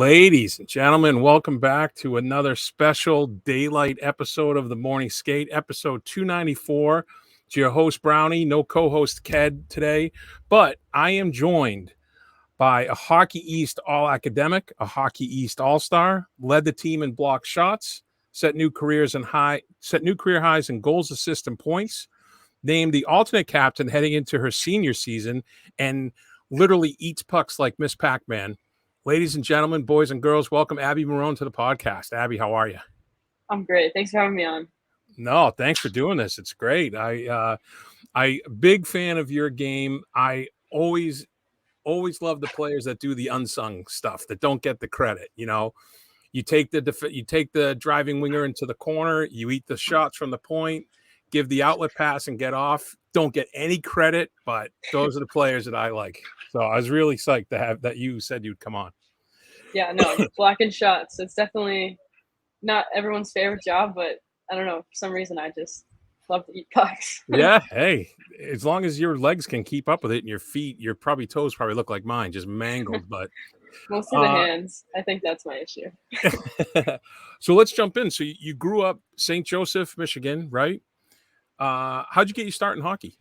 Ladies and gentlemen, welcome back to another special daylight episode of the Morning Skate, episode 294. It's your host, Brownie, no co-host, Ked, today, but I am joined by a Hockey East All-Academic, a Hockey East All-Star, led the team in block shots, set new career highs in goals, assists, and points, named the alternate captain heading into her senior season, and literally eats pucks like Miss Pac-Man. Ladies and gentlemen, boys and girls, welcome Abbey Marohn to the podcast. Abby, how are you? I'm great. Thanks for having me on. No, thanks for doing this. It's great. I big fan of your game. I always love the players that do the unsung stuff, that don't get the credit. You know, you take the driving winger into the corner, you eat the shots from the point, give the outlet pass and get off. Don't get any credit, but those are the players that I like. So I was really psyched to have that you said you'd come on. Yeah, no, blocking shots. It's definitely not everyone's favorite job, but I don't know. For some reason, I just love to eat pucks. Yeah, hey, as long as your legs can keep up with it and your feet, your toes probably look like mine, just mangled. But Mostly the hands. I think that's my issue. So let's jump in. So you grew up St. Joseph, Michigan, right? How'd you get your start in hockey?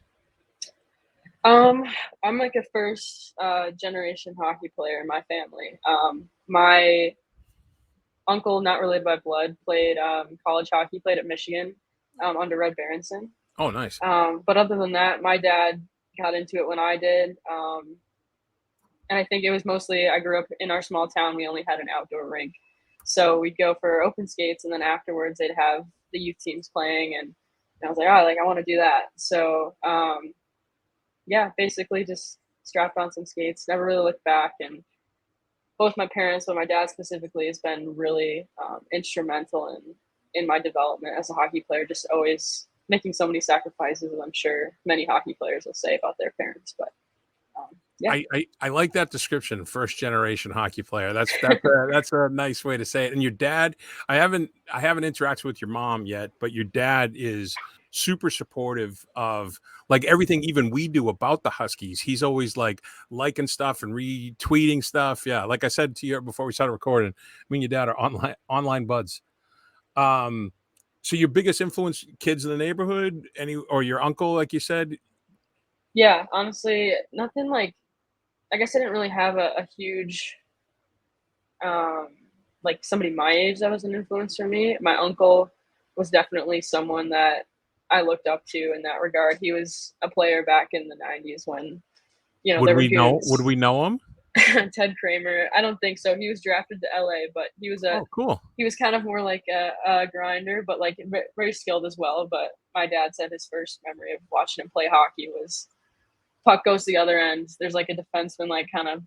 I'm like a first generation hockey player in my family. My uncle, not related by blood, played college hockey, played at Michigan under Red Berenson. Oh, nice. But other than that, my dad got into it when I did. And I think it was mostly, I grew up in our small town. We only had an outdoor rink. So we'd go for open skates, and then afterwards they'd have the youth teams playing. And I was like, I want to do that. So, yeah, basically just strapped on some skates, never really looked back. And both my parents, but my dad specifically, has been really instrumental in my development as a hockey player, just always making so many sacrifices, as I'm sure many hockey players will say about their parents. But yeah. I like that description, first generation hockey player. That's a nice way to say it. And your dad, I haven't interacted with your mom yet, but your dad is super supportive of like everything even we do about the Huskies. He's always like liking stuff and retweeting stuff. Yeah, like I said to you before we started recording, me and your dad are online buds. So your biggest influence, kids in the neighborhood, or your uncle, like you said? Yeah, honestly, nothing like, I guess I didn't really have a huge like somebody my age that was an influence for me. My uncle was definitely someone that I looked up to in that regard. He was a player back in the 90s when, there were goons. Would we know him? Ted Kramer. I don't think so. He was drafted to LA, but he was cool. He was kind of more like a grinder, but like very skilled as well. But my dad said his first memory of watching him play hockey was puck goes to the other end. There's like a defenseman like kind of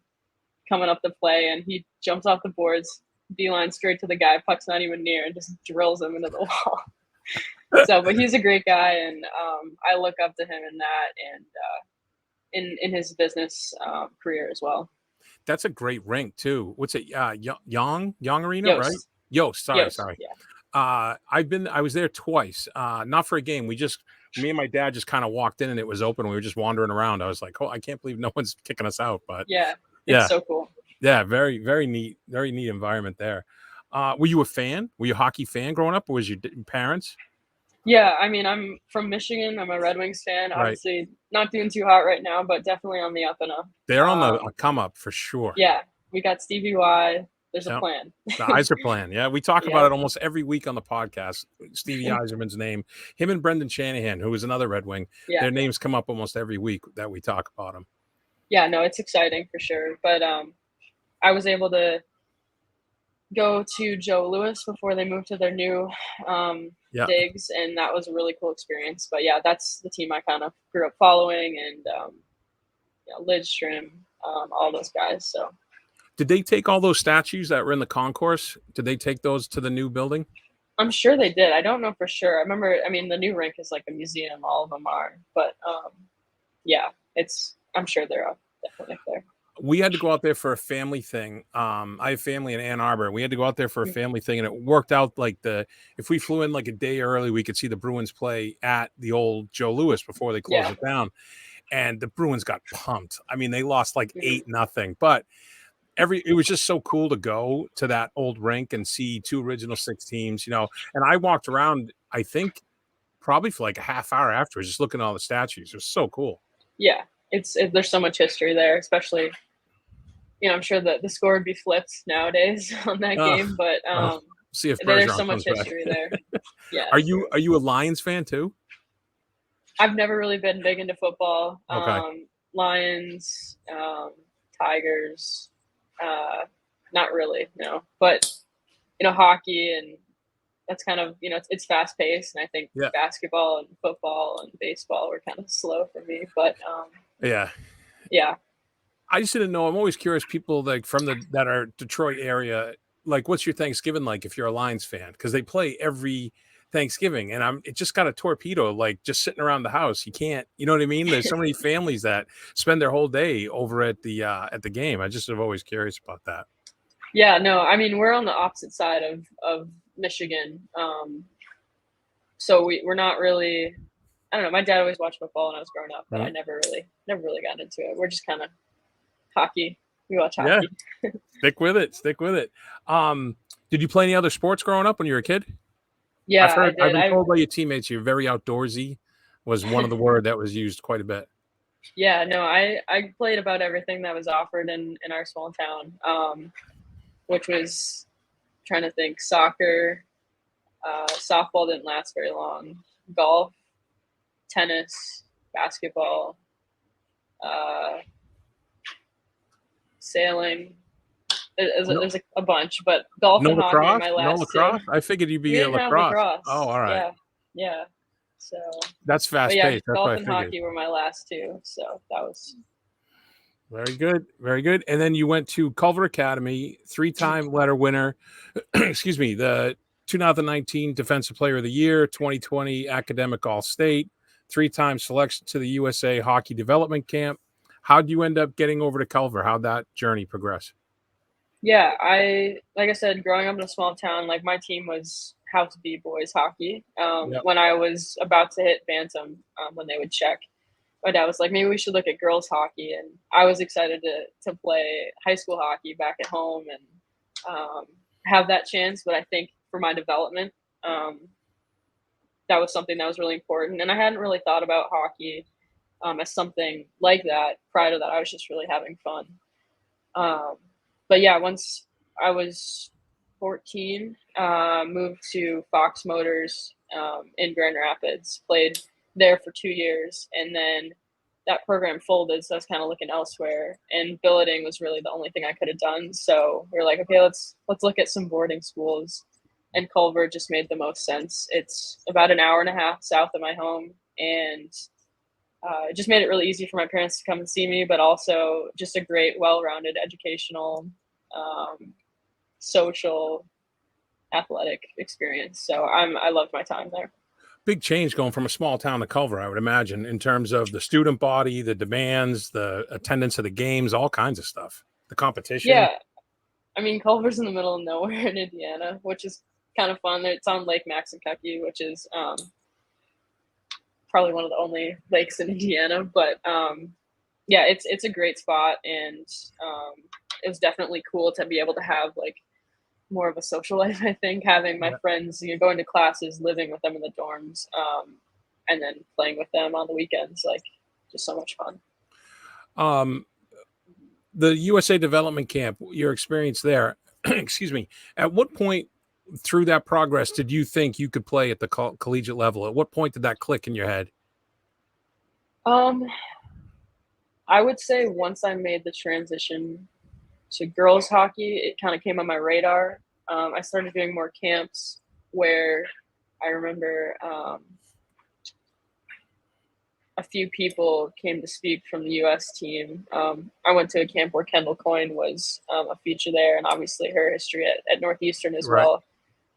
coming up the play, and he jumps off the boards, beeline straight to the guy. Puck's not even near, and just drills him into the wall. So, but he's a great guy, and I look up to him in that, and in his business career as well. That's a great rink too. What's it? Young Arena, Yost. Right? Yost. Sorry. Yeah. I was there twice. Not for a game. Me and my dad just kind of walked in and it was open. We were just wandering around. I was like, oh, I can't believe no one's kicking us out. But it's so cool. Yeah, very, very neat environment there. Were you a fan? Were you a hockey fan growing up, or was your parents? Yeah, I mean, I'm from Michigan. I'm a Red Wings fan. Right. Obviously, not doing too hot right now, but definitely on the up and up. They're on the come up for sure. Yeah, we got Stevie Y. There's a plan. The Yzer plan. Yeah, we talk about it almost every week on the podcast. Stevie Yzerman's name. Him and Brendan Shanahan, who is another Red Wing. Yeah. Their names come up almost every week that we talk about them. Yeah, no, it's exciting for sure. But I was able to go to Joe Louis before they moved to their new digs, and that was a really cool experience. But yeah, that's the team I kind of grew up following, and Lidstrom, all those guys. So did they take all those statues that were in the concourse? Did they take those to the new building? I'm sure they did. I don't know for sure. I remember, the new rink is like a museum. All of them are. But yeah, I'm sure they're definitely up there. We had to go out there for a family thing. I have family in Ann Arbor. We had to go out there for a family thing, and it worked out like if we flew in like a day early, we could see the Bruins play at the old Joe Louis before they closed it down. And the Bruins got pumped. I mean, they lost like 8-0, but it was just so cool to go to that old rink and see 2 original 6 teams, and I walked around, I think, probably for like a half hour afterwards, just looking at all the statues. It was so cool. Yeah, there's so much history there, especially, I'm sure that the score would be flipped nowadays on that Uh, game, but well, see if there's Bergeron so much comes back. history there. Yeah. Are you a Lions fan too? I've never really been big into football. Okay. Lions, Tigers, not really, no. But hockey, and that's kind of it's fast paced, and I think Yeah. basketball and football and baseball were kind of slow for me. But Yeah. yeah, I just didn't know. I'm always curious, people like that are Detroit area, like what's your Thanksgiving like if you're a Lions fan? Because they play every Thanksgiving, and it just got a torpedo, like just sitting around the house. You can't, you know what I mean? There's so many families that spend their whole day over at the game. I just am always curious about that. yeah, no, I mean we're on the opposite side of Michigan, so we're not really. I don't know. My dad always watched football when I was growing up, but I never really got into it. We're just kind of hockey. We watch Yeah. hockey. Stick with it. Stick with it. Did you play any other sports growing up when you were a kid? Yeah, I I've did. been told by your teammates you're very outdoorsy was one of the word that was used quite a bit. Yeah, no, I played about everything that was offered in our small town, which was trying to think soccer, softball didn't last very long, golf, tennis, basketball, uh, sailing. No, There's a bunch, but golf no and hockey were lacrosse? my No last two. lacrosse? I figured you'd We be a didn't have lacrosse. Oh, lacrosse. all right. Yeah. So, That's but fast yeah, paced. That's what golf I and figured. hockey were my last two. So that was Very good. Very good. And then you went to Culver Academy, 3-time letter winner. Excuse me, the 2019 Defensive Player of the Year, 2020 Academic All State, 3-time selection to the USA Hockey Development Camp. How'd you end up getting over to Culver? How'd that journey progress? yeah. Like I said, growing up in a small town, like my team was House B boys hockey. Yep. When I was about to hit Bantam, when they would check, my dad was like, maybe we should look at girls hockey, and I was excited to play high school hockey back at home and have that chance. But I think for my development, that was something that was really important, and I hadn't really thought about hockey as something like that prior to that. I was just really having fun. Um, but yeah, once I was 14, moved to Fox Motors in Grand Rapids, played there for 2 years, and then that program folded, so I was kind of looking elsewhere. And billeting was really the only thing I could have done. So we were like, okay, let's look at some boarding schools. And Culver just made the most sense. It's about an hour and a half south of my home, and it just made it really easy for my parents to come and see me, but also just a great, well-rounded educational, social, athletic experience. So I loved my time there. Big change going from a small town to Culver, I would imagine, in terms of the student body, the demands, the attendance of the games, all kinds of stuff, the competition. Yeah, I mean Culver's in the middle of nowhere in Indiana, which is kind of fun. It's on Lake Maxinkuckee, which is probably one of the only lakes in Indiana. But yeah, it's a great spot, and it was definitely cool to be able to have like more of a social life. I think having my friends, going to classes, living with them in the dorms, and then playing with them on the weekends, like just so much fun. The USA Development Camp, your experience there, excuse me, at what point through that progress did you think you could play at the collegiate level? At what point did that click in your head? Um, I would say once I made the transition to girls hockey, it kind of came on my radar. I started doing more camps where I remember a few people came to speak from the U.S. team. I went to a camp where Kendall Coyne was a feature there, and obviously her history at Northeastern as Right. well.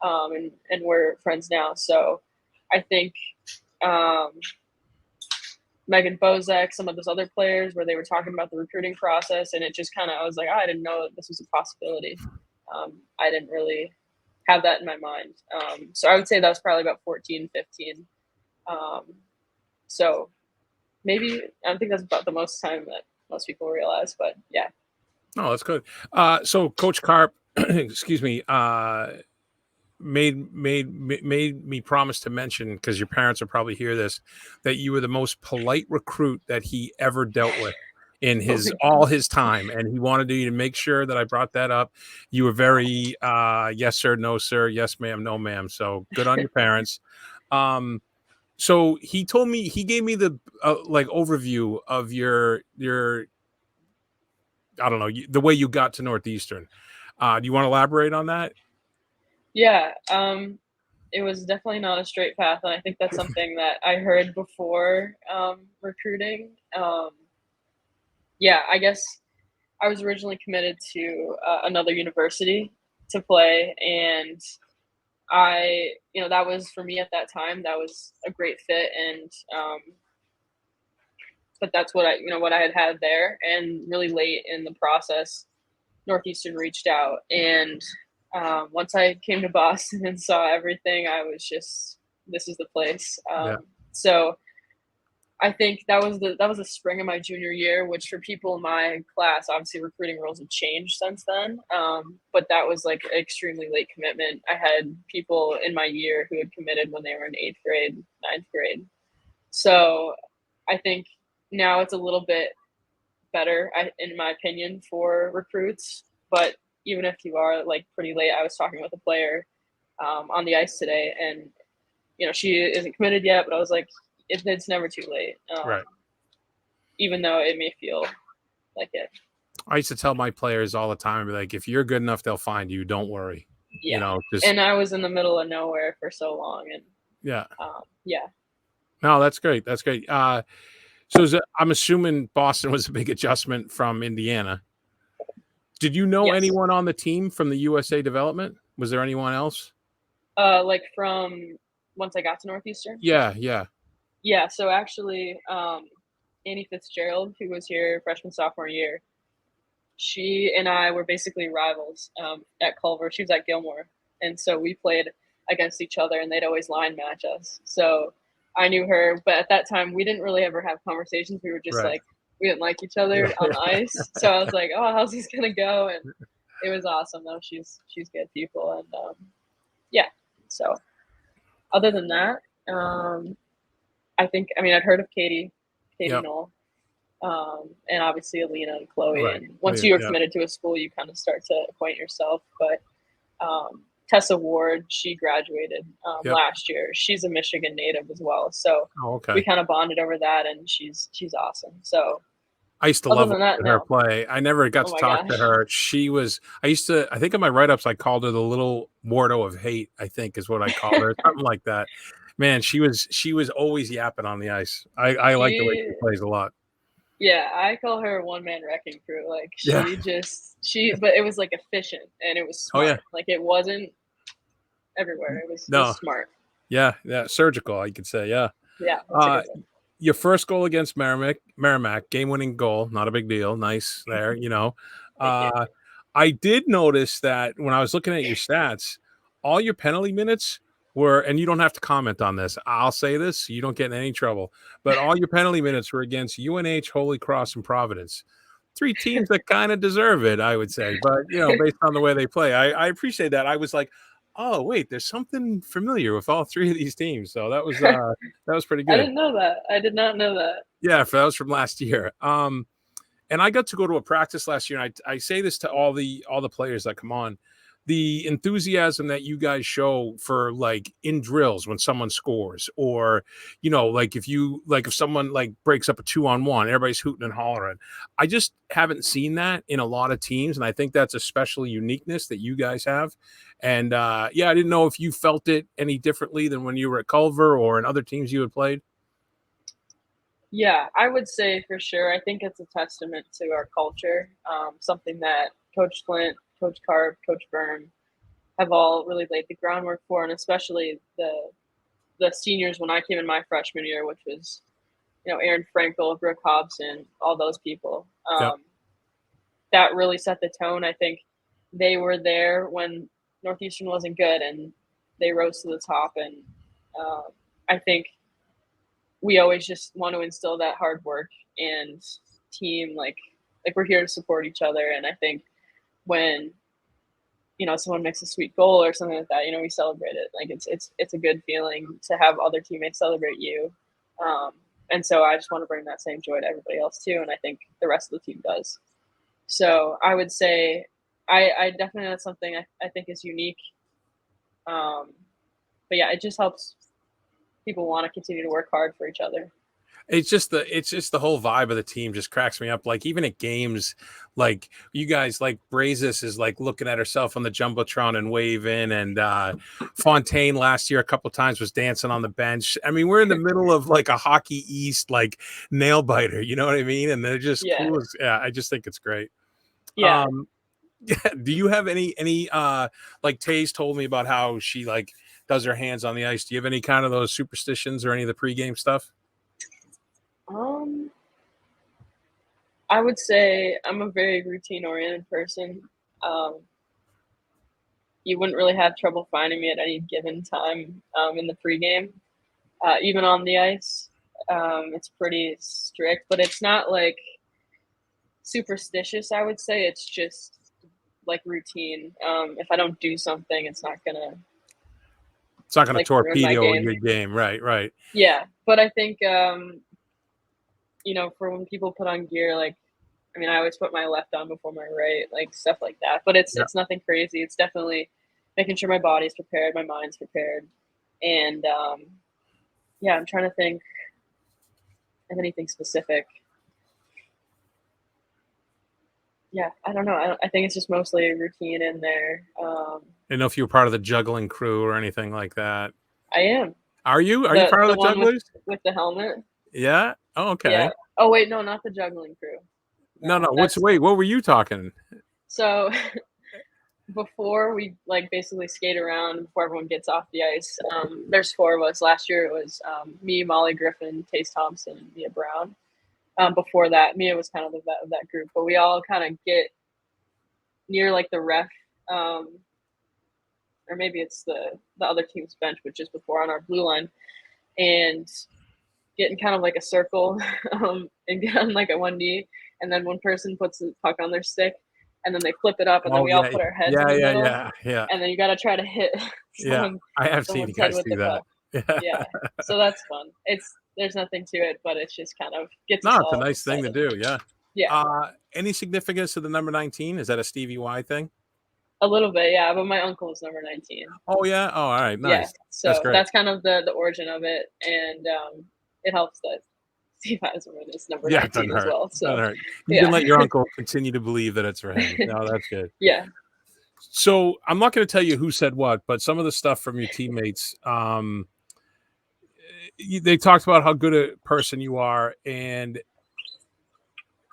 And we're friends now. So I think Megan Bozek, some of those other players where they were talking about the recruiting process, and it just kind of, I was like, I didn't know this was a possibility. I didn't really have that in my mind. So I would say that was probably about 14, 15. So maybe, I think that's about the most time that most people realize, but yeah. Oh, that's good. So Coach Carp, excuse me, made me promise to mention, because your parents will probably hear this, that you were the most polite recruit that he ever dealt with in Oh my his God. all his time, and he wanted you to make sure that I brought that up. You were very yes sir, no sir, yes ma'am, no ma'am. So good on your parents. Um, so he gave me the like overview of your I don't know, the way you got to Northeastern. Do you want to elaborate on that? Yeah, it was definitely not a straight path, and I think that's something that I heard before recruiting. Yeah, I guess I was originally committed to another university to play, and that was for me at that time. That was a great fit, and but that's what I had there. And really late in the process, Northeastern reached out, and once I came to Boston and saw everything, I was just, this is the place. Yeah. So I think that was the spring of my junior year, which for people in my class, obviously recruiting rules have changed since then. But that was like an extremely late commitment. I had people in my year who had committed when they were in eighth grade, ninth grade. So I think now it's a little bit better, in my opinion, for recruits. But even if you are like pretty late, I was talking with a player on the ice today, and she isn't committed yet, but I was like, it's never too late, Right. even though it may feel like it. I used to tell my players all the time, I'd be like, if you're good enough, they'll find you. Don't worry. Yeah, Just and I was in the middle of nowhere for so long, and yeah. yeah. No, that's great. That's great. So I'm assuming Boston was a big adjustment from Indiana. Did you know Yes. anyone on the team from the USA development? Was there anyone else? Like from once I got to Northeastern. Yeah, yeah. Yeah, so actually, Annie Fitzgerald, who was here freshman sophomore year, she and I were basically rivals at Culver. She was at Gilmore, and so we played against each other, and they'd always line match us. So I knew her, but at that time, we didn't really ever have conversations. We were just Right. like, we didn't like each Yeah. other on the ice. So I was like, oh, how's this gonna go? And it was awesome though. She's good people, and yeah. So other than that, I'd heard of Katie Yep. Knoll, and obviously Alina and Chloe. Right. And once you are Yeah. committed to a school, you kind of start to acquaint yourself. But Tessa Ward, she graduated Yep. last year. She's a Michigan native as well, so Oh, we okay. kind of bonded over that, and she's awesome. So I used to other love than that, watching her no. play. I never got Oh to my talk to gosh. her. I think in my write-ups I called her the little Mordo of hate, I think is what I called her. Something like that. Man, she was always yapping on the ice. I like the way she She, plays a lot. yeah, I call her a one man wrecking crew. Like Yeah. but it was like efficient and it was Oh yeah. smart. Like it wasn't everywhere. It was No. smart. Yeah, yeah. Surgical, you could say. Yeah. Yeah, that's a Uh good one. your first goal against Merrimack, game-winning goal, not a big deal. Nice there. Thank you. Uh, I did notice that when I was looking at your stats, all your penalty minutes were, and you don't have to comment on this. I'll say this so you don't get in any trouble, but all your penalty minutes were against UNH, Holy Cross, and Providence. Three teams that kind of deserve it, I would say. But based on the way they play, I appreciate that. I was like, oh wait, there's something familiar with all three of these teams. So that was pretty I good. didn't know that. I did not know that. Yeah, that was from last year. And I got to go to a practice last year, and I say this to all the players that come on. The enthusiasm that you guys show for like in drills when someone scores, or like if someone like breaks up a 2-on-1, everybody's hooting and hollering. I just haven't seen that in a lot of teams, and I think that's a special uniqueness that you guys have. And yeah, I didn't know if you felt it any differently than when you were at Culver or in other teams you had played. Yeah, I would say for sure. I think it's a testament to our culture. Something that Coach Flint, Coach Carp, Coach Byrne have all really laid the groundwork for, and especially the seniors when I came in my freshman year, which was Aaron Frankel, Brooke Hobson, all those people. Yep. That really set the tone. I think they were there when Northeastern wasn't good, and they rose to the top. And I think we always just want to instill that hard work and team, like like we're here to support each other. And I think when, someone makes a sweet goal or something like that, we celebrate it. Like it's a good feeling to have other teammates celebrate you. And so I just want to bring that same joy to everybody else too. And I think the rest of the team does. So I would say I definitely, that's something I think is unique. But yeah, it just helps people want to continue to work hard for each other. It's just the whole vibe of the team just cracks me up. Like even at games, like you guys, like Brazis is like looking at herself on the jumbotron and waving, and Fontaine last year a couple times was dancing on the bench. I mean, we're in the middle of like a Hockey East like nail biter, you know what I mean? And they're just cool. Yeah, I just think it's great. Yeah. Do you have any like Taze told me about how she like does her hands on the ice? Do you have any kind of those superstitions or any of the pregame stuff? I would say I'm a very routine-oriented person. You wouldn't really have trouble finding me at any given time in the pregame, even on the ice. It's pretty strict, but it's not like superstitious, I would say. It's just like routine. If I don't do something, it's not gonna like ruin my torpedo game. your game, right? Yeah, but I think for when people put on gear, like, I mean, I always put my left on before my right, like stuff like that. But it's nothing crazy. It's definitely making sure my body's prepared, my mind's prepared, and I'm trying to think of anything specific. Yeah, I don't know. I think it's just mostly routine in there. I don't know if you were part of the juggling crew or anything like that. I am. Are you? Are you part of the jugglers? With the helmet? Yeah. Oh, okay. Yeah. Oh wait, no, not the juggling crew. No. What were you talking? So before we like basically skate around before everyone gets off the ice, there's 4 of us. Last year it was me, Molly Griffin, Taze Thompson, and Mia Brown. Before that, Mia was kind of the vet of that group, but we all kind of get near like the ref, or maybe it's the other team's bench, but just before on our blue line, and get in kind of like a circle and get on like a 1 knee, and then one person puts the puck on their stick, and then they flip it up, and then we all put our heads in the middle, and then you got to try to hit I have seen you guys do that. Yeah, so that's fun. There's nothing to it, but it's just kind of gets it's a nice thing to do. Yeah. Any significance to the number 19? Is that a Stevie Y thing? A little bit, yeah, but my uncle is number 19. Oh yeah. Oh, all right, nice. Yeah, so that's kind of the origin of it, and it helps that Steve Eisenman is number 19 as well. So you can let your uncle continue to believe that it's for him. No, that's good. Yeah. So I'm not going to tell you who said what, but some of the stuff from your teammates, they talked about how good a person you are, and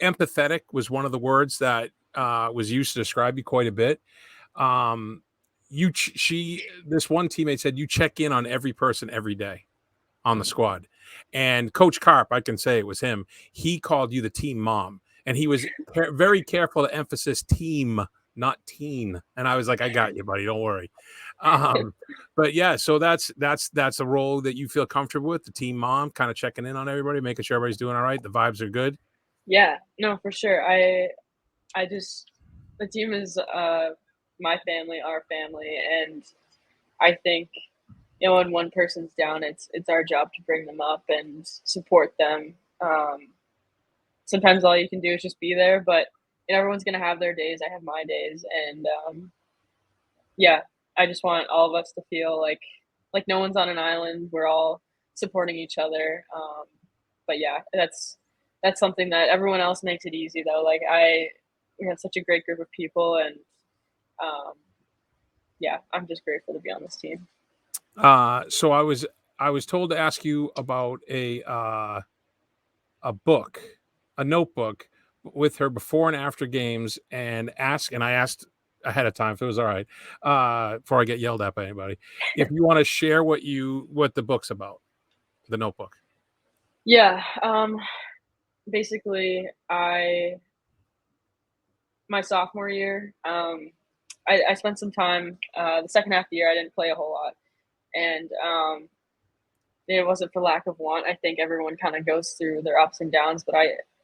empathetic was one of the words that was used to describe you quite a bit. This one teammate said you check in on every person every day on the squad, and Coach Carp, I can say it was him. He called you the team mom, and he was very careful to emphasize team, not teen. And I was like, I got you, buddy. Don't worry. But yeah, so that's a role that you feel comfortable with, the team mom, kind of checking in on everybody, making sure everybody's doing all right. The vibes are good. Yeah, no, for sure. The team is my family, our family, and I think when one person's down, it's our job to bring them up and support them. Sometimes all you can do is just be there, but everyone's gonna have their days. I have my days, and I just want all of us to feel like no one's on an island. We're all supporting each other. But yeah, that's something that everyone else makes it easy though. Like we have such a great group of people, and I'm just grateful to be on this team. So I was told to ask you about a book, a notebook with her before and after games, and I asked ahead of time if it was all right, before I get yelled at by anybody, if you want to share what the book's about, the notebook. Yeah. Basically my sophomore year, I spent some time, the second half of the year, I didn't play a whole lot. And it wasn't for lack of want. I think everyone kind of goes through their ups and downs, but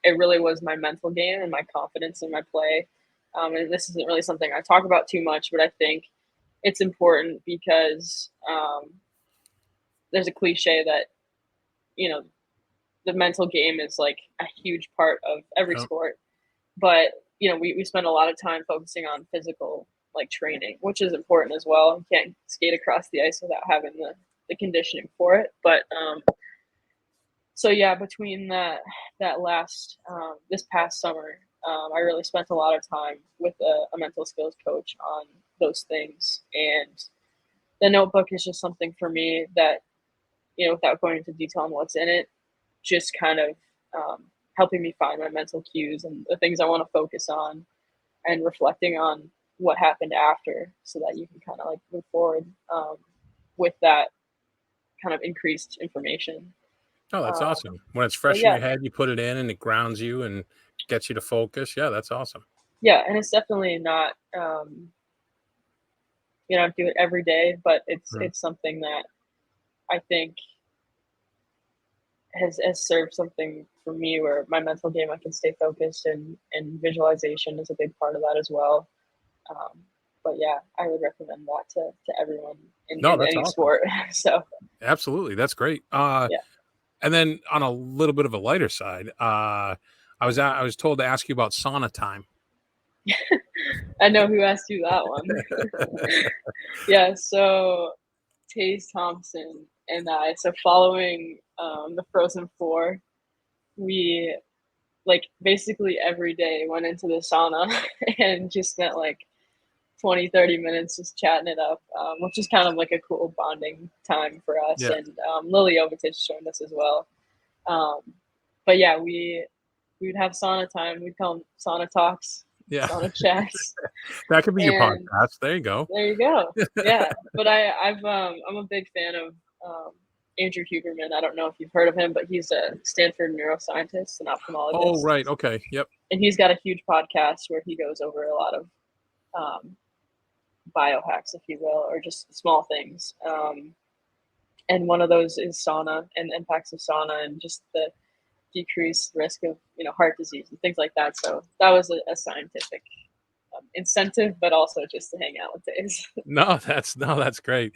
it really was my mental game and my confidence in my play. And this isn't really something I talk about too much, but I think it's important because there's a cliche that, you know, the mental game is like a huge part of every Yep. sport. But, you know, we spend a lot of time focusing on physical like training, which is important as well. You can't skate across the ice without having the conditioning for it. But so yeah, between that last this past summer, I really spent a lot of time with a mental skills coach on those things, and the notebook is just something for me that, you know, without going into detail on what's in it, just kind of helping me find my mental cues and the things I want to focus on, and reflecting on what happened after, so that you can kind of like move forward with that kind of increased information. Oh, that's Um, awesome. When it's but fresh in yeah, your head, you put it in and it grounds you and gets you to focus. Yeah, that's awesome. yeah, and it's definitely not you know, I do it every day, but Mhm. it's something that I think has served something for me where my mental game I can stay focused, and visualization is a big part of that as well. Um, but yeah, I would recommend that to everyone No, in that's any awesome. sport. So Absolutely. That's great. yeah. And then on a little bit of a lighter side, I was told to ask you about sauna time. I know who asked you that one. Yeah, so Taze Thompson and I, so following the Frozen Four, we like basically every day went into the sauna and just spent like 20-30 minutes just chatting it up, which is kind of like a cool bonding time for us. Yeah. And Lily Ovitich joined us as well. Um, but yeah, we would have sauna time. We'd call them sauna talks, Yeah. sauna chats, That could be your and podcast. There you go. there you go. Yeah, but I'm a big fan of um, Andrew Huberman. I don't know if you've heard of him, but he's a Stanford neuroscientist and Oh, ophthalmologist, right. Okay. Yep. and he's got a huge podcast where he goes over a lot of um, biohacks, if you will, or just small things. And one of those is sauna and impacts of sauna and just the decreased risk of, you know, heart disease and things like that. So that was a scientific incentive, but also just to hang out with Days. No, that's great.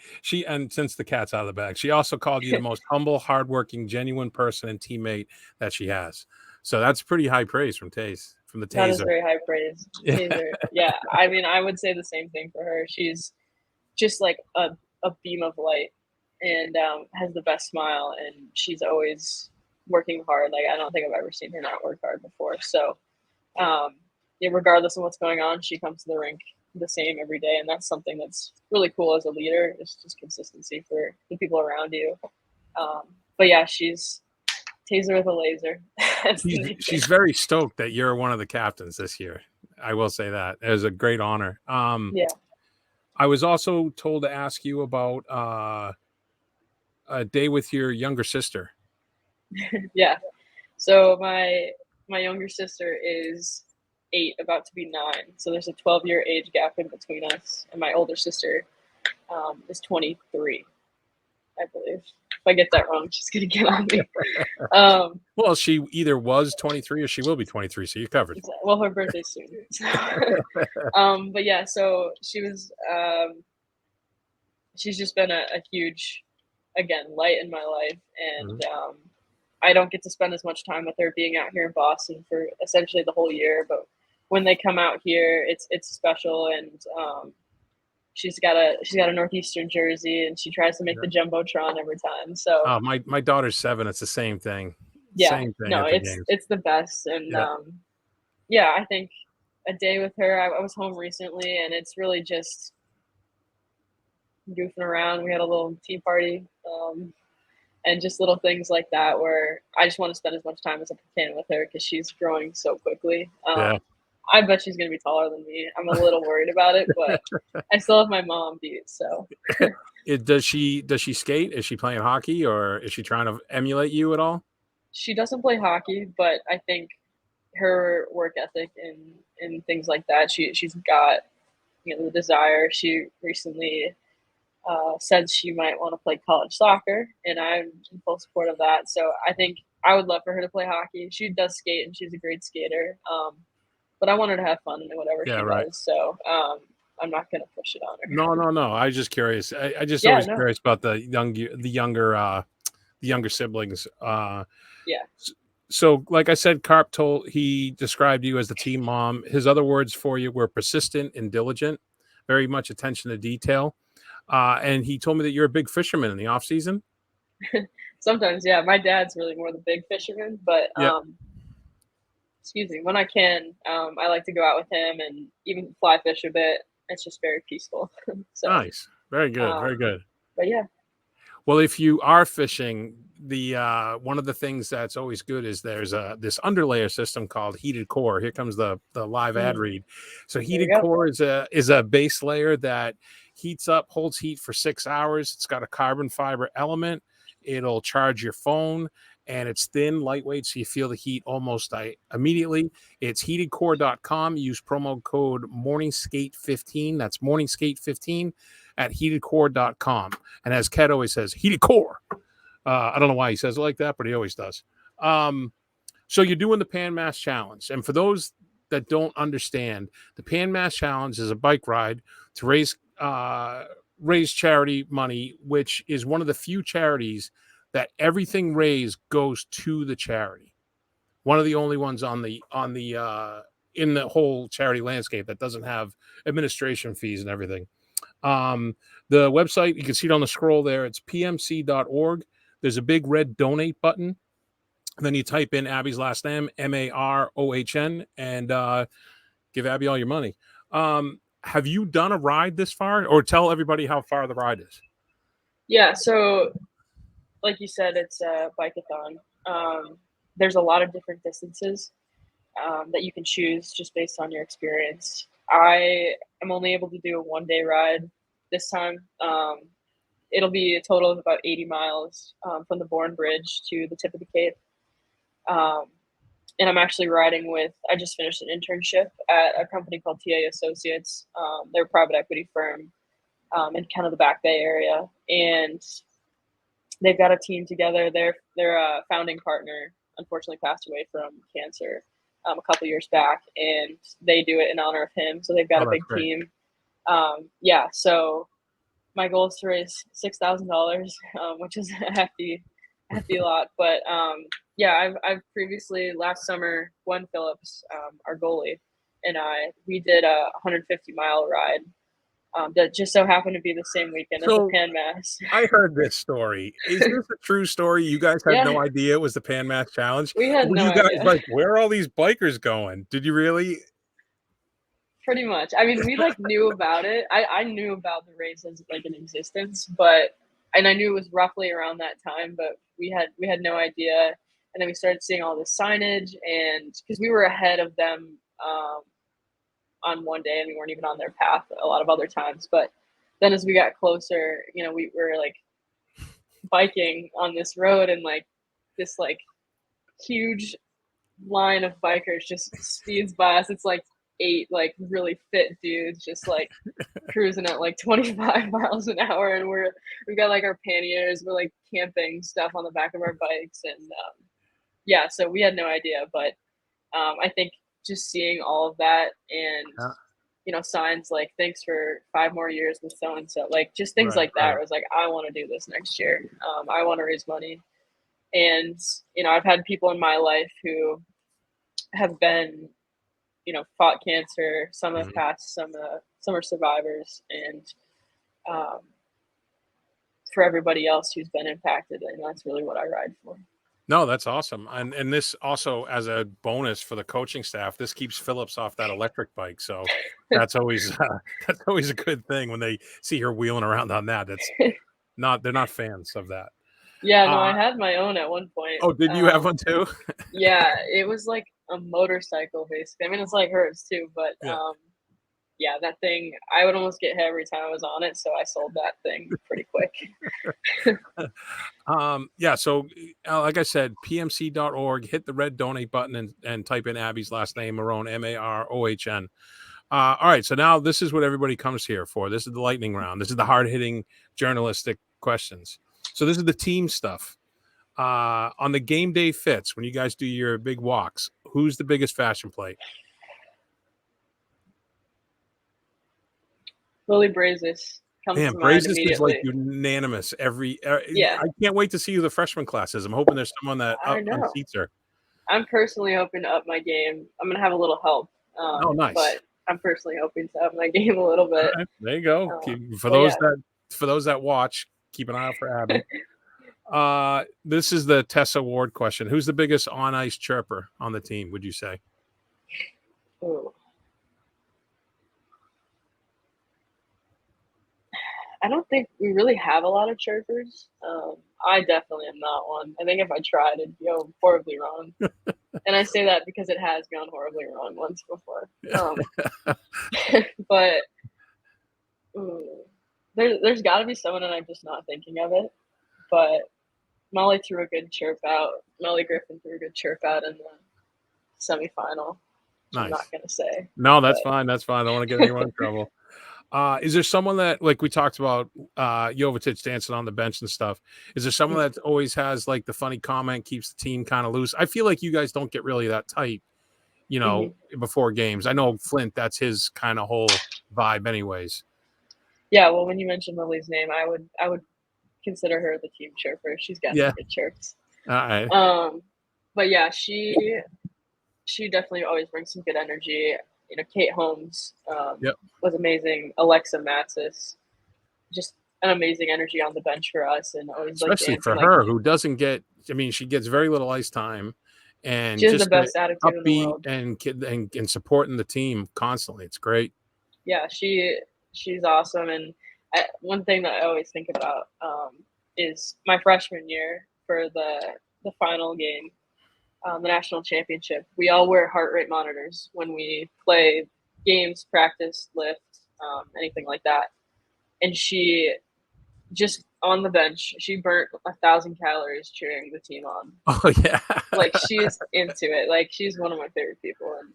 And since the cat's out of the bag, she also called you the most humble, hardworking, genuine person and teammate that she has. So that's pretty high praise from the That is Taser. very high praise. Yeah. Taser. Yeah. I mean, I would say the same thing for her. She's just like a beam of light, and has the best smile, and she's always working hard. Like, I don't think I've ever seen her not work hard before. So, yeah, regardless of what's going on, she comes to the rink the same every day. And that's something that's really cool as a leader. It's just consistency for the people around you. Um, but yeah, she's Taser with a laser. That's the She's nickname. very stoked that you're one of the captains this year. I will say that. It was a great honor. Yeah. I was also told to ask you about a day with your younger sister. Yeah. So my younger sister is 8, about to be 9. So there's a 12-year age gap in between us, and my older sister is 23, I believe. If I get that wrong, she's gonna get on me. Um, Well, she either was 23 or she will be 23, so you're covered. well, her birthday's soon. So, but yeah, so she's just been a huge, again, light in my life, Mhm. and I don't get to spend as much time with her being out here in Boston for essentially the whole year. But when they come out here, it's special, and she's got a northeastern jersey, and she tries to make Yeah. the jumbotron every time. So My daughter's 7. It's the same thing. yeah, Same thing no, at the games. it's the best, and Yeah. yeah, I think a day with her. I was home recently, and it's really just goofing around. We had a little tea party, and just little things like that where I just want to spend as much time as I can with her because she's growing so quickly. Yeah. I bet she's gonna be taller than me. I'm a little worried about it, but I still have my mom beat. So Does she skate? Is she playing hockey or is she trying to emulate you at all? she doesn't play hockey, but I think her work ethic and things like that, she's got, you know, the desire. She recently said she might want to play college soccer, and I'm in full support of that. So I think I would love for her to play hockey. She does skate, and she's a great skater. But I want her to have fun in whatever Yeah, she right. does. So I'm not gonna push it on her. No. I was just curious. I just Yeah, always no, curious about the younger siblings. yeah, So, like I said, he described you as the team mom. His other words for you were persistent and diligent, very much attention to detail. And he told me that you're a big fisherman in the off season. sometimes, yeah. My dad's really more the big fisherman, but Yeah. excuse me, when I can, I like to go out with him and even fly fish a bit. It's just very peaceful. So, Nice. Very good. Very um, good. but yeah, Well, if you are fishing, the one of the things that's always good is there's this underlayer system called heated core. Here comes the live ad mm, read. So there we heated go. core is a base layer that heats up, holds heat for 6 hours. It's got a carbon fiber element. It'll charge your phone, and it's thin, lightweight, so you feel the heat almost immediately. It's heatedcore.com. Use promo code morningskate15. That's morningskate15 at heatedcore.com. And as Ken always says, heated core. I don't know why he says it like that, but he always does. So you're doing the Pan Mass Challenge. And for those that don't understand, the Pan Mass Challenge is a bike ride to raise charity money, which is one of the few charities that everything raised goes to the charity. One of the only ones on the in the whole charity landscape that doesn't have administration fees and everything. The website, you can see it on the scroll there. It's pmc.org. There's a big red donate button. And then you type in Abby's last name, Marohn, and give Abby all your money. Have you done a ride this far, or tell everybody how far the ride is? Yeah. So, like you said, it's a bike-a-thon. There's a lot of different distances that you can choose just based on your experience. I am only able to do a 1 day ride this time. It'll be a total of about 80 miles from the Bourne Bridge to the tip of the Cape. Um, and I'm actually riding with, I just finished an internship at a company called TA Associates. They're a private equity firm in kind of the Back Bay area. And they've got a team together. Their founding partner unfortunately passed away from cancer a couple years back, and they do it in honor of him. So they've got Oh, a that's big great. team. Yeah, so my goal is to raise $6,000, which is a hefty lot. But yeah, I've previously last summer, Gwen Phillips, our goalie, and we did a 150-mile ride that just so happened to be the same weekend as the So Pan Mass. I heard this story. Is this a true story? You guys had Yeah, no idea it was the Pan Mass Challenge? we had Were no you guys idea. like, where are all these bikers going? Did you really? Pretty much. I mean, we like knew about it. I knew about the race as like an existence, but and I knew it was roughly around that time, but we had no idea. And then we started seeing all this signage, and because we were ahead of them on 1 day, and we weren't even on their path a lot of other times. But then as we got closer, we were like biking on this road, and like this like huge line of bikers just speeds by us. It's like 8 like really fit dudes just like cruising at like 25 miles an hour, and we've got like our panniers, we're like camping stuff on the back of our bikes, and yeah, so we had no idea, but I think just seeing all of that, and Yeah, signs like thanks for 5 more years with so and so, like just things right, like that, right. where I was like, I want to do this next year. I want to raise money. And I've had people in my life who have been fought cancer. Some have Mhm. passed, some are survivors, and um, for everybody else who's been impacted, and that's really what I ride for. No, that's awesome. And this also, as a bonus for the coaching staff, this keeps Phillips off that electric bike. So that's always that's always a good thing when they see her wheeling around on that. They're not fans of that. Yeah, no, I Uh, had my own at one point. oh, did you have one too? Yeah, it was like a motorcycle, basically. I mean, it's like hers too, but Yeah. yeah, that thing, I would almost get hit every time I was on it, so I sold that thing pretty quick. Yeah, so like I said, pmc.org, hit the red donate button and type in Abby's last name, Marohn, Marohn. All right, so now this is what everybody comes here for. This is the lightning round. This is the hard hitting journalistic questions. So this is the team stuff. On the game day fits, when you guys do your big walks, who's the biggest fashion plate? Lily Brazis comes Man, to mind Brazis is like immediately. unanimous every. Yeah, I can't wait to see who the freshman class is. I'm hoping there's someone that I know. unseats her. I'm personally hoping to up my game. I'm gonna have a little help, Oh, nice. but I'm personally hoping to up my game a little All bit. right, there you go. For But yeah, those that watch, keep an eye out for Abby. This is the Tessa Ward question. Who's the biggest on ice chirper on the team, would you say? ooh. I don't think we really have a lot of chirpers. I definitely am not one. I think if I tried, it'd go horribly wrong. And I say that because it has gone horribly wrong once before. But ooh, there's got to be someone, and I'm just not thinking of it. But Molly threw a good chirp out. Molly Griffin threw a good chirp out in the semifinal, which I'm Nice. not going to say. No, that's fine. That's fine. I don't want to get anyone in trouble. Is there someone that, like we talked about, Jovetic dancing on the bench and stuff? Is there someone that always has like the funny comment, keeps the team kind of loose? I feel like you guys don't get really that tight, before games. I know Flint, that's his kind of whole vibe, anyways. Yeah, well, when you mentioned Lily's name, I would consider her the team chirper. She's got some good chirps. All right. But yeah, she definitely always brings some good energy. Kate Holmes was amazing. Alexa Matsis, just an amazing energy on the bench for us, and always especially dancing, for her, who doesn't get. I mean, she gets very little ice time, and she has just the best attitude in the upbeat world, and supporting the team constantly. It's great. Yeah, she's awesome, and one thing that I always think about is my freshman year for the final game. The national championship. We all wear heart rate monitors when we play games, practice, lift, anything like that. And she just on the bench, she burnt 1,000 calories cheering the team on. Oh yeah, like she's into it. Like she's one of my favorite people. And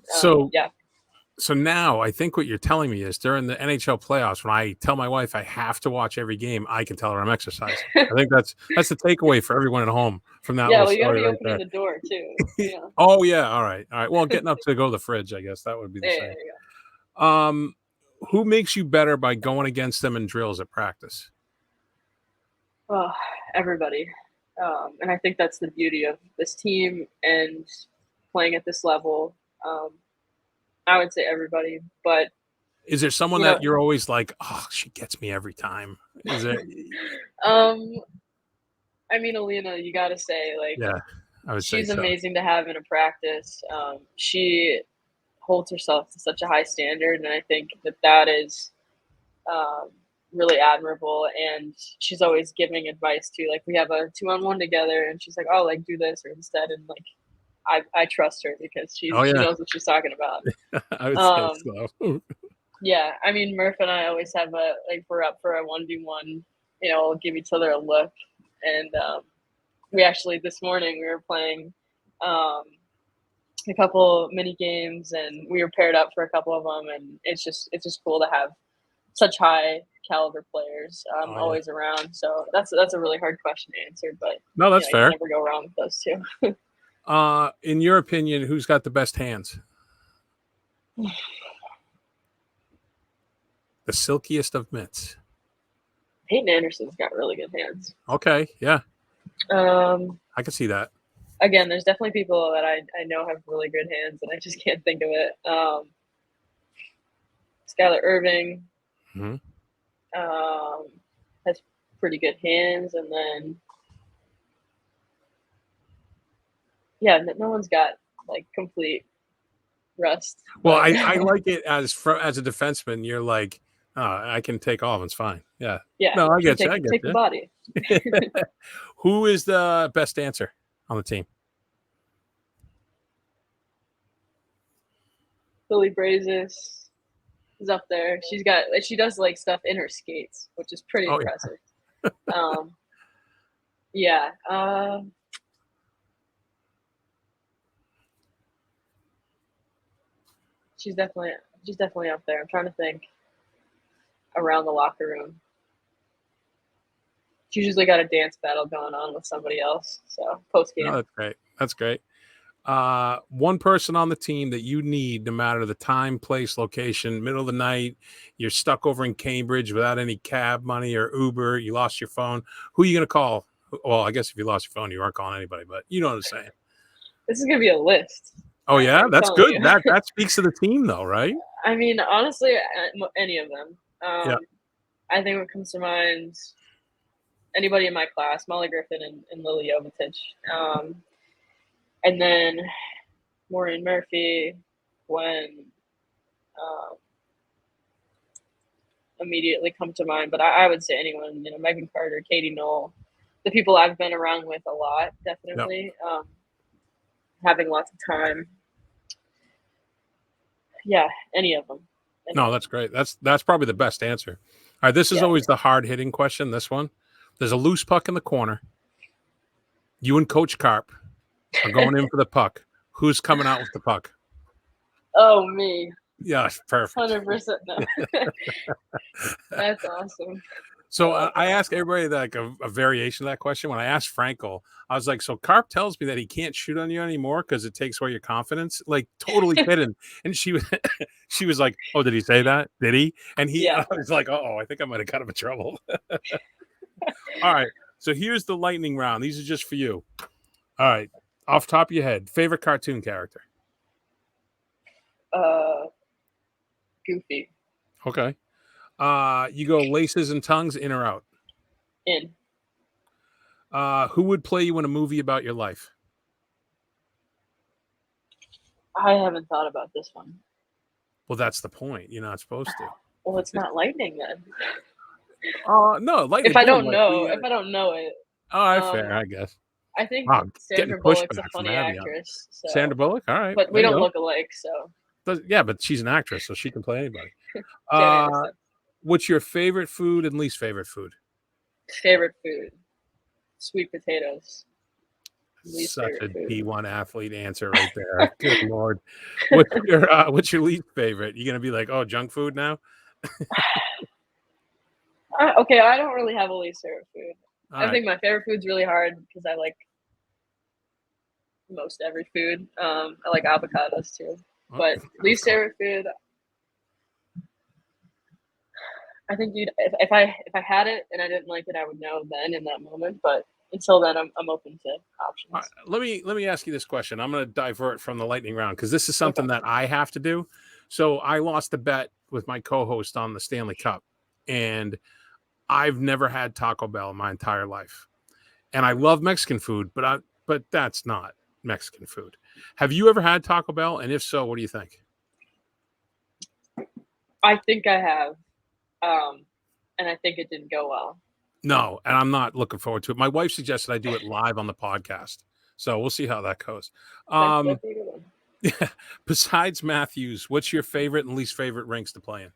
So now I think what you're telling me is during the NHL playoffs, when I tell my wife I have to watch every game, I can tell her I'm exercising. I think that's the takeaway for everyone at home from that. Yeah, little well, you got to story be right opening there. the door too. Oh yeah, all right. Well, getting up to go to the fridge, I guess that would be the same. Who makes you better by going against them in drills at practice? Oh, everybody. And I think that's the beauty of this team and playing at this level. I would say everybody, but is there someone that you're always like, oh, she gets me every time? Is it? I mean, Alina, you got to say, yeah, I would say she's amazing to have in a practice. She holds herself to such a high standard, and I think that is really admirable. And she's always giving advice too. Like we have a 2-on-1 together, and she's like, "Oh, like do this or instead," and like I trust her because she knows what she's talking about. I would say so. Yeah, I mean, Murph and I always have we're up for a 1v1. We'll give each other a look, and we actually this morning we were playing a couple mini games, and we were paired up for a couple of them, and it's just cool to have such high caliber players always around. So that's a really hard question to answer, but no, that's fair. You never go wrong with those two. In your opinion, who's got the best hands? The silkiest of mitts. Peyton Anderson's got really good hands. Okay, yeah. I can see that. Again, there's definitely people that I know have really good hands, and I just can't think of it. Skylar Irving has pretty good hands, and then no one's got like complete rust. Well, I like it as a defenseman. You're like, oh, I can take off. It's fine. Yeah. Yeah. No, I get you. I get get the body. Who is the best dancer on the team? Lily Brazis is up there. She does like stuff in her skates, which is pretty impressive. Yeah. She's definitely up there. I'm trying to think around the locker room. She's usually got a dance battle going on with somebody else. So post game. No, that's great. That's great. One person on the team that you need, no matter the time, place, location, middle of the night, you're stuck over in Cambridge without any cab money or Uber, you lost your phone. Who are you going to call? Well, I guess if you lost your phone, you aren't calling anybody, but you know what I'm saying. This is gonna be a list. Oh yeah, that's good. You. That speaks to the team, though, right? I mean, honestly, any of them. Yeah. I think what comes to mind, anybody in my class, Molly Griffin and Lily Jovovich. And then Maureen Murphy, Gwen, immediately come to mind. But I would say anyone, Megan Carter, Katie Knoll, the people I've been around with a lot, definitely. Yep. Having lots of time. Yeah, any of them. No, that's great. That's probably the best answer. All right, this is always the hard-hitting question, this one. There's a loose puck in the corner. You and Coach Carp are going in for the puck. Who's coming out with the puck? Oh, me. Yeah, perfect. 100% no. That's awesome. So I ask everybody like a variation of that question. When I asked Frankel, I was like, so Carp tells me that he can't shoot on you anymore because it takes away your confidence. Like totally kidding. And she was like, oh, did he say that? Did he? And I was like, I think I might have got him in trouble. All right. So here's the lightning round. These are just for you. All right. Off the top of your head, favorite cartoon character? Goofy. Okay. You go laces and tongues, in or out? In. Who would play you in a movie about your life? I haven't thought about this one. Well, that's the point. You're not supposed to. Well, it's not lightning then. No, lightning. If I don't know it. All right, fair, I guess. I think Sandra Bullock's a funny actress. So. Sandra Bullock, all right. But we don't look alike, so. Yeah, but she's an actress, so she can play anybody. What's your favorite food and least favorite food? Favorite food, sweet potatoes. Such a D1 athlete answer right there. Good Lord. What's your least favorite? You gonna be like, junk food now? Okay, I don't really have a least favorite food. I think my favorite food's really hard because I like most every food. I like avocados too. But least favorite food, I think if I had it and I didn't like it, I would know then in that moment. But until then, I'm open to options. Right, let me ask you this question. I'm going to divert from the lightning round because this is something that I have to do. So I lost a bet with my co-host on the Stanley Cup, and I've never had Taco Bell in my entire life. And I love Mexican food, but that's not Mexican food. Have you ever had Taco Bell? And if so, what do you think? I think I have. And I think it didn't go well. No, and I'm not looking forward to it. My wife suggested I do it live on the podcast. So we'll see how that goes. Besides Matthews, what's your favorite and least favorite rinks to play in?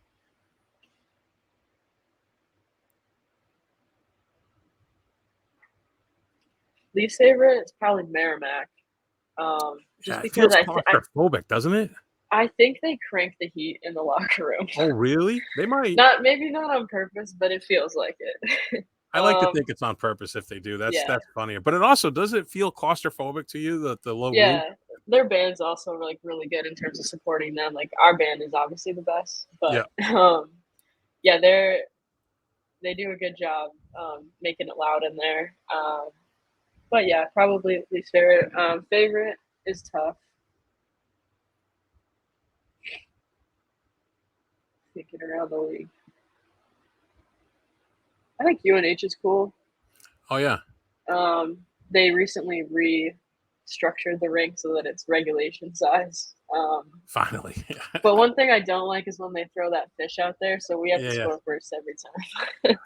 Least favorite is probably Merrimack. Just because it feels claustrophobic, doesn't it? I think they crank the heat in the locker room. Oh, really? They might. Maybe not on purpose, but it feels like it. I like to think it's on purpose if they do. That's funnier. But it also, does it feel claustrophobic to you, the low roof? Their band's also like really good in terms of supporting them. Like our band is obviously the best, but they do a good job making it loud in there. But yeah, probably least favorite. Favorite is tough. Thinking around the league. I think UNH is cool. Oh, yeah. They recently restructured the rink so that it's regulation size. Finally. But one thing I don't like is when they throw that fish out there, so we have to score first every time.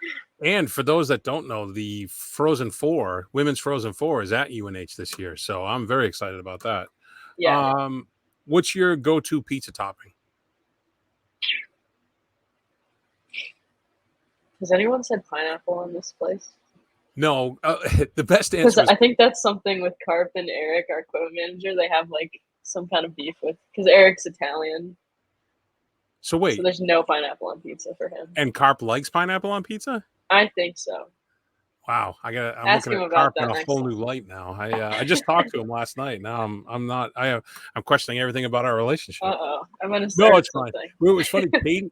And for those that don't know, the Frozen Four, women's Frozen Four, is at UNH this year, so I'm very excited about that. Yeah. What's your go-to pizza topping? Has anyone said pineapple in this place? No, the best answer is... I think that's something with Carp and Eric, our equipment manager. They have like some kind of beef with, because Eric's Italian. So wait. So there's no pineapple on pizza for him. And Carp likes pineapple on pizza? I think so. Wow, I'm Ask looking him at about Carp in that a next whole time. new light now. I just talked to him last night. Now I'm not. I'm questioning everything about our relationship. I'm gonna No, start it's fine. something. Well, it was funny.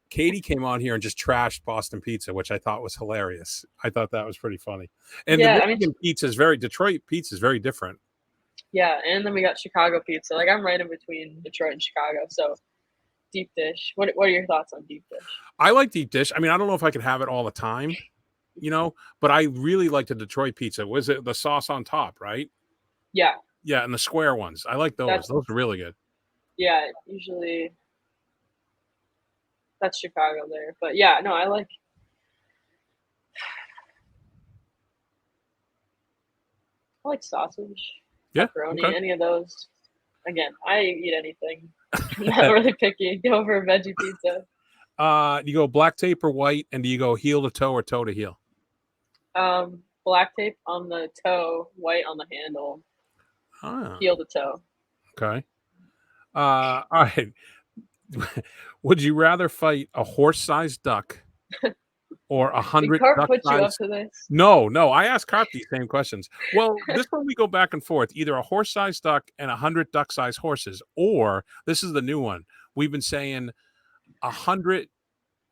Katie came on here and just trashed Boston pizza, which I thought was hilarious. I thought that was pretty funny. And the Yeah, I mean, Michigan pizza is Detroit pizza is very different. yeah, and then we got Chicago pizza. Like I'm right in between Detroit and Chicago, so deep dish. What are your thoughts on deep dish? I like deep dish. I mean, I don't know if I could have it all the time, but I really like the Detroit pizza. Was it the sauce on top, right? Yeah, Yeah, and the square ones. I like those. that's Those are really good. yeah. Usually that's Chicago there, but yeah, no, I like sausage, Yeah. pepperoni, Okay. any of those. Again, I eat anything. I'm not really picky. Go for a veggie pizza. Do you go black tape or white, and do you go heel to toe or toe to heel? Black tape on the toe, white on the handle, Ah, heel to toe. okay. All right. Would you rather fight a horse-sized duck or a Did 100 Carp put you up duck-sized? to this? No. I asked Carp these same questions. Well, this one we go back and forth. Either a horse-sized duck and 100 duck-sized horses, or this is the new one. We've been saying 100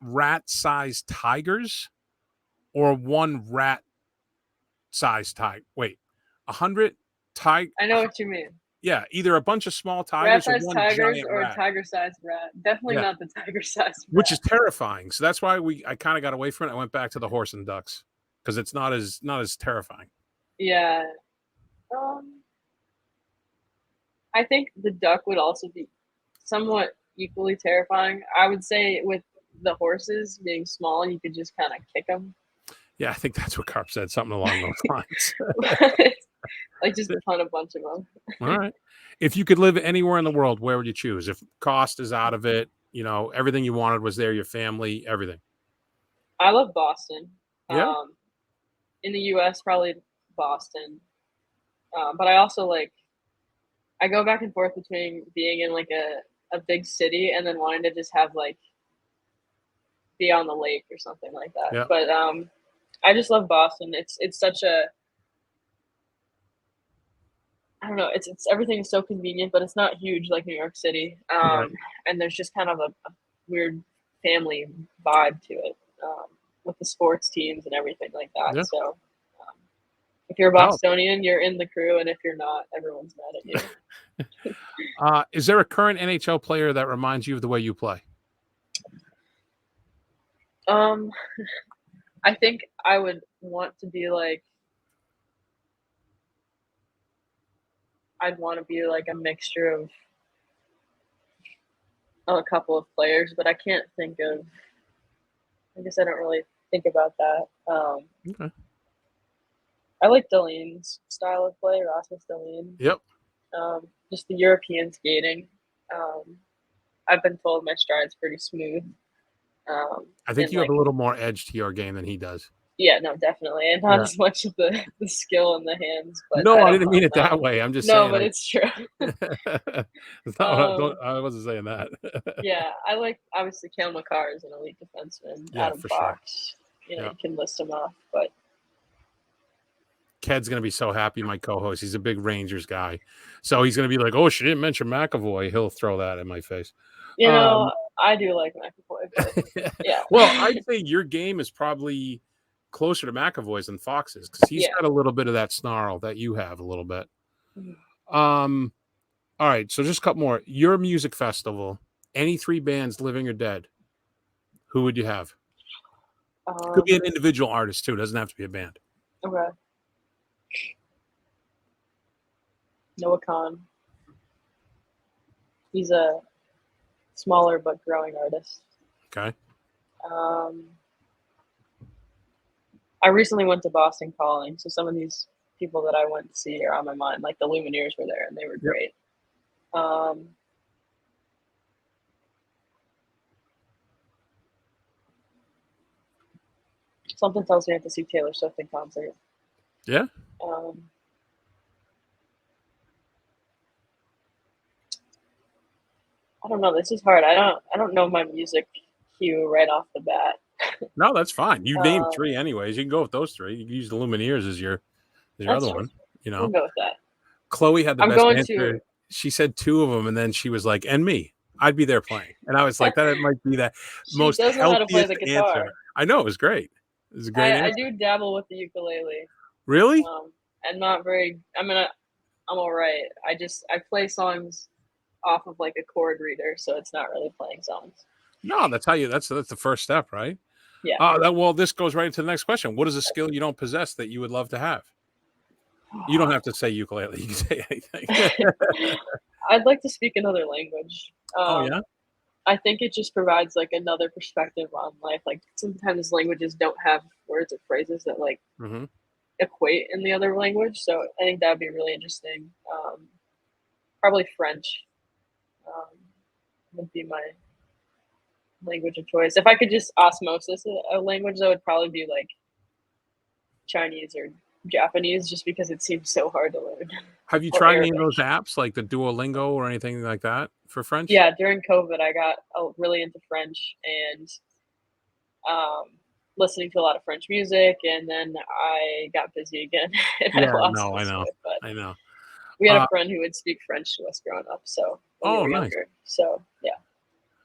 rat-sized tigers or one rat-sized tiger. Wait, 100 tiger. I know what you mean. Yeah, either a bunch of small tigers or Rat-sized one tigers giant or a rat. tiger-sized rat. Definitely Yeah, not the tiger-sized which is rat. terrifying. So that's why I kind of got away from it. I went back to the horse and ducks because it's not as terrifying. Yeah. Um, I think the duck would also be somewhat equally terrifying. I would say with the horses being small, you could just kind of kick them. Yeah, I think that's what Carp said, something along those lines. Like just punt a bunch of them. All right. If you could live anywhere in the world, where would you choose? If cost is out of it, everything you wanted was there, your family, everything. I love Boston. Yeah. In the U.S., probably Boston. But I also I go back and forth between being in like a big city and then wanting to just have like be on the lake or something like that. Yeah. But I just love Boston. It's such a I don't know. It's everything is so convenient, but it's not huge like New York City. Right. And there's just kind of a weird family vibe to it with the sports teams and everything like that. Yeah. So if you're a No. Bostonian, you're in the crew, and if you're not, everyone's mad at you. Is there a current NHL player that reminds you of the way you play? I think I would want to be like I'd want to be like a mixture of a couple of players, but I can't think of. I guess I don't really think about that. Okay. I like Dahlin's style of play, Rasmus Dahlin. Yep. Just the European skating. I've been told my stride's pretty smooth. I think you have a little more edge to your game than he does. Yeah, no, definitely, and not as much of the skill in the hands. But No, I don't didn't mean it mind that way. I'm just No, saying. but it's true. It's not I wasn't saying that. Yeah, I like obviously Cale Makar is an elite defenseman. Yeah, Adam for Fox, sure. You can list them off, but Ked's gonna be so happy. My co-host, he's a big Rangers guy, so he's gonna be like, "Oh, she didn't mention McAvoy." He'll throw that in my face. I do like McAvoy, but yeah. Well, I'd say your game is probably closer to McAvoy's than Fox's because he's got a little bit of that snarl that you have a little bit. All right, so just a couple more. Your music festival, any 3 bands, living or dead, who would you have? It could be an individual artist too. It doesn't have to be a band. Okay. Noah Khan. He's a smaller but growing artist. Okay. I recently went to Boston Calling, so some of these people that I went to see are on my mind. Like the Lumineers were there, and they were great. Something tells me I have to see Taylor Swift in concert. Yeah. I don't know. This is hard. I don't know my music cue right off the bat. No, that's fine. You named Um, 3 anyways. You can go with those 3. You can use the Lumineers as your that's other true. one. You We'll know, go with that. Chloe had the I'm best going answer. to. She said 2 of them, and then she was like, "And me, I'd be there playing." And I was like, "That might be the She most does know how to play healthiest the guitar. answer." I know it was great. It was a great I answer. do dabble with the ukulele. Really? I'm not very. I'm all right. I play songs off of like a chord reader, so it's not really playing songs. No, that's how you. That's the first step, right? Yeah. Well, this goes right into the next question. What is a skill you don't possess that you would love to have? You don't have to say ukulele. You can say anything. I'd like to speak another language. Oh yeah. I think it just provides like another perspective on life. Like sometimes languages don't have words or phrases that like Hmm. equate in the other language. So I think that'd be really interesting. Probably French would be my language of choice. If I could just osmosis a language, that would probably be like Chinese or Japanese, just because it seems so hard to learn. Have you Or tried any of Arabic. those apps like the Duolingo or anything like that for French? Yeah, during COVID, I got really into French and um, listening to a lot of French music, and then I got busy again and I Yeah. lost No, I most of know. it. But I know. we had a Uh, friend who would speak French to us growing up, so when we oh, were nice. younger. So yeah,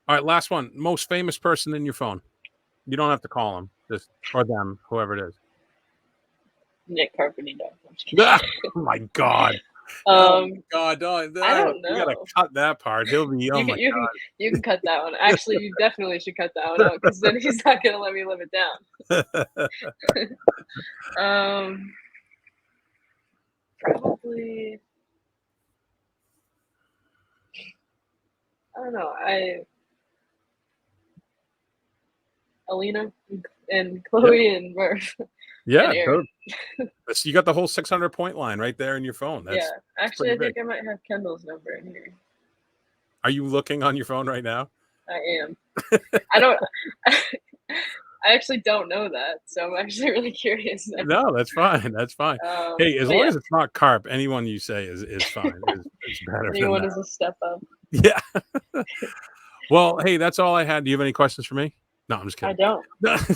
All right, last one. Most famous person in your phone. You don't have to call them, just or them, whoever it is. Nick Carpenito. I'm just Ah, kidding. oh my god. Oh my um, god. I don't You gotta know. cut that part. He'll be. Oh You my can you can you can cut that one. Actually, you definitely should cut that one out because then he's not gonna let me live it god. down. Probably I don't know. Alina and Chloe and Murph and Yeah, Aaron. you got the whole 600-point line right there in your phone. Yeah, That's actually, pretty I big. think I might have Kendall's number in here. Are you looking on your phone right now? I am. I don't. I actually don't know that, so I'm actually really curious now. No, that's fine. That's fine. Hey, as But long yeah, as it's not carp, anyone you say is fine. Is better than anyone that. is a step up. Yeah. Well, hey, that's all I had. Do you have any questions for me? No, I'm just I kidding. don't.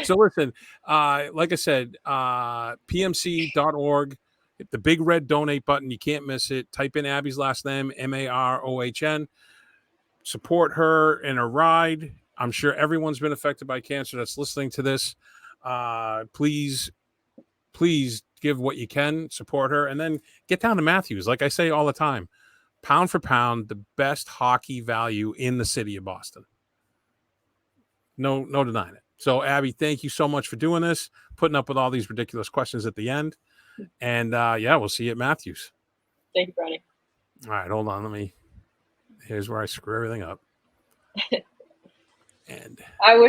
So listen, like I said, pmc.org, hit the big red donate button. You can't miss it. Type in Abby's last name, Marohn. Support her in her ride. I'm sure everyone's been affected by cancer that's listening to this. Please give what you can, support her, and then get down to Matthews. Like I say all the time, pound for pound, the best hockey value in the city of Boston. No denying it. So, Abby, thank you so much for doing this, putting up with all these ridiculous questions at the end. And yeah, we'll see you at Matthews. Thank you, Brownie. All right, hold on. Here's where I screw everything up. And I wish